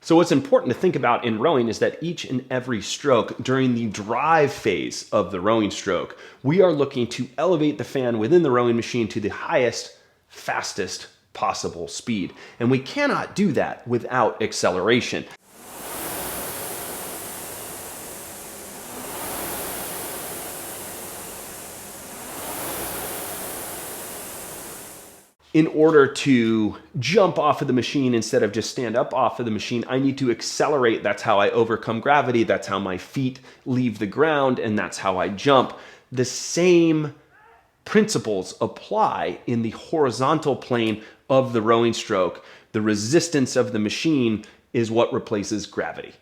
So what's important to think about in rowing is that each and every stroke during the drive phase of the rowing stroke, we are looking to elevate the fan within the rowing machine to the highest, fastest possible speed. And we cannot do that without acceleration. In order to jump off of the machine instead of just stand up off of the machine, I need to accelerate. That's how I overcome gravity. That's how my feet leave the ground, and that's how I jump. The same principles apply in the horizontal plane of the rowing stroke. The resistance of the machine is what replaces gravity.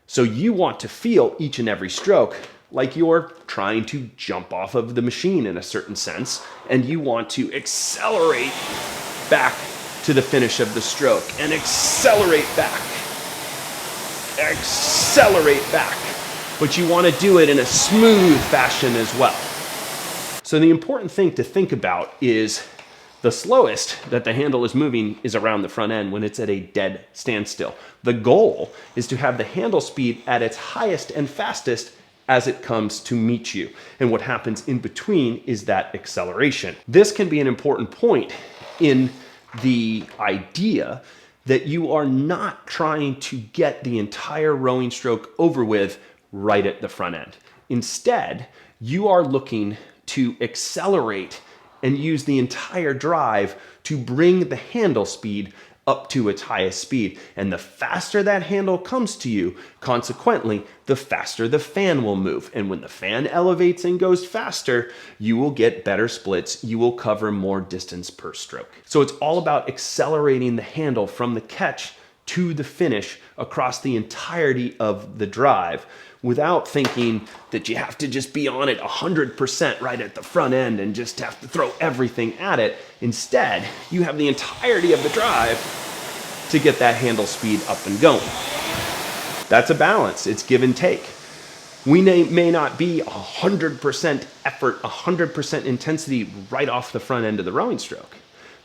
So you want to feel each and every stroke like you're trying to jump off of the machine in a certain sense, and you want to accelerate back to the finish of the stroke, and accelerate back, but you want to do it in a smooth fashion as well. So the important thing to think about is the slowest that the handle is moving is around the front end when it's at a dead standstill. The goal is to have the handle speed at its highest and fastest as it comes to meet you. And what happens in between is that acceleration. This can be an important point in the idea that you are not trying to get the entire rowing stroke over with right at the front end. Instead, you are looking to accelerate and use the entire drive to bring the handle speed up to its highest speed. And the faster that handle comes to you, consequently, the faster the fan will move. And when the fan elevates and goes faster, you will get better splits. You will cover more distance per stroke. So it's all about accelerating the handle from the catch to the finish across the entirety of the drive, without thinking that you have to just be on it 100% right at the front end and just have to throw everything at it. Instead, you have the entirety of the drive to get that handle speed up and going. That's a balance. It's give and take. We may not be 100% effort, 100% intensity right off the front end of the rowing stroke,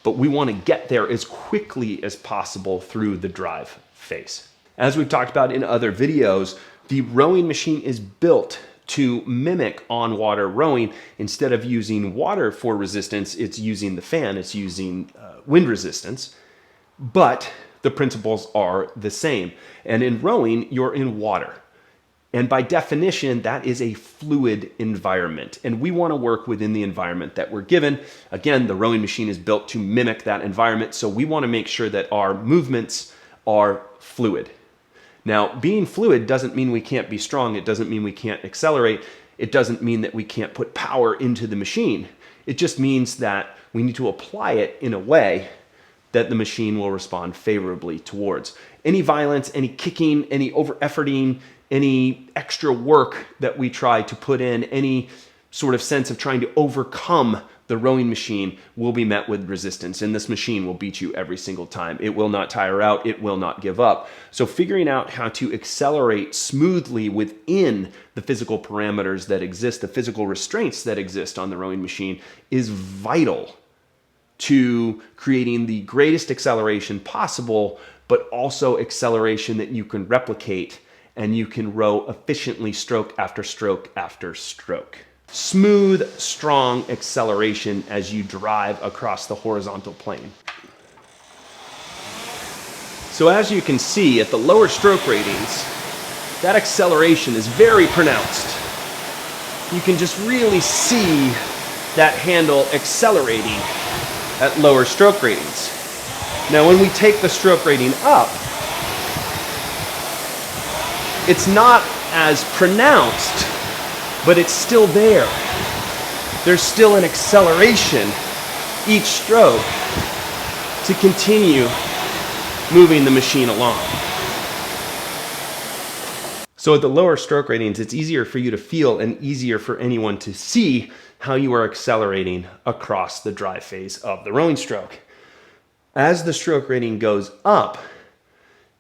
but we want to get there as quickly as possible through the drive phase. As we've talked about in other videos, the rowing machine is built to mimic on-water rowing. Instead of using water for resistance, it's using the fan, it's using wind resistance, but the principles are the same. And in rowing, you're in water. And by definition, that is a fluid environment. And we want to work within the environment that we're given. Again, the rowing machine is built to mimic that environment, so we want to make sure that our movements are fluid. Now, being fluid doesn't mean we can't be strong. It doesn't mean we can't accelerate. It doesn't mean that we can't put power into the machine. It just means that we need to apply it in a way that the machine will respond favorably towards. Any violence, any kicking, any over-efforting, any extra work that we try to put in, any sort of sense of trying to overcome the rowing machine will be met with resistance, and this machine will beat you every single time. It will not tire out. It will not give up. So figuring out how to accelerate smoothly within the physical parameters that exist, the physical restraints that exist on the rowing machine, is vital to creating the greatest acceleration possible, but also acceleration that you can replicate and you can row efficiently stroke after stroke after stroke. Smooth, strong acceleration as you drive across the horizontal plane. So as you can see at the lower stroke ratings, that acceleration is very pronounced. You can just really see that handle accelerating at lower stroke ratings. Now when we take the stroke rating up, it's not as pronounced, but it's still there. There's still an acceleration each stroke to continue moving the machine along. So at the lower stroke ratings, it's easier for you to feel and easier for anyone to see how you are accelerating across the drive phase of the rowing stroke. As the stroke rating goes up,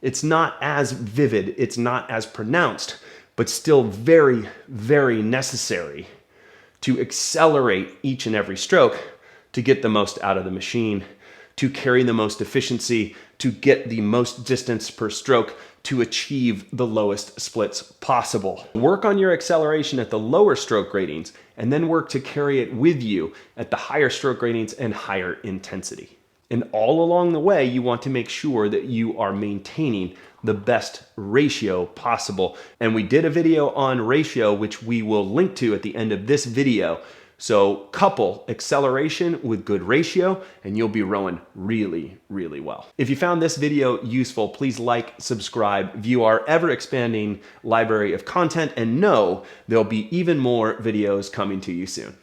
it's not as vivid, it's not as pronounced, but still very, very necessary to accelerate each and every stroke to get the most out of the machine, to carry the most efficiency, to get the most distance per stroke, to achieve the lowest splits possible. Work on your acceleration at the lower stroke ratings and then work to carry it with you at the higher stroke ratings and higher intensity. And all along the way, you want to make sure that you are maintaining the best ratio possible. And we did a video on ratio, which we will link to at the end of this video. So couple acceleration with good ratio and you'll be rowing really, really well. If you found this video useful, please like, subscribe, view our ever expanding library of content, and know there'll be even more videos coming to you soon.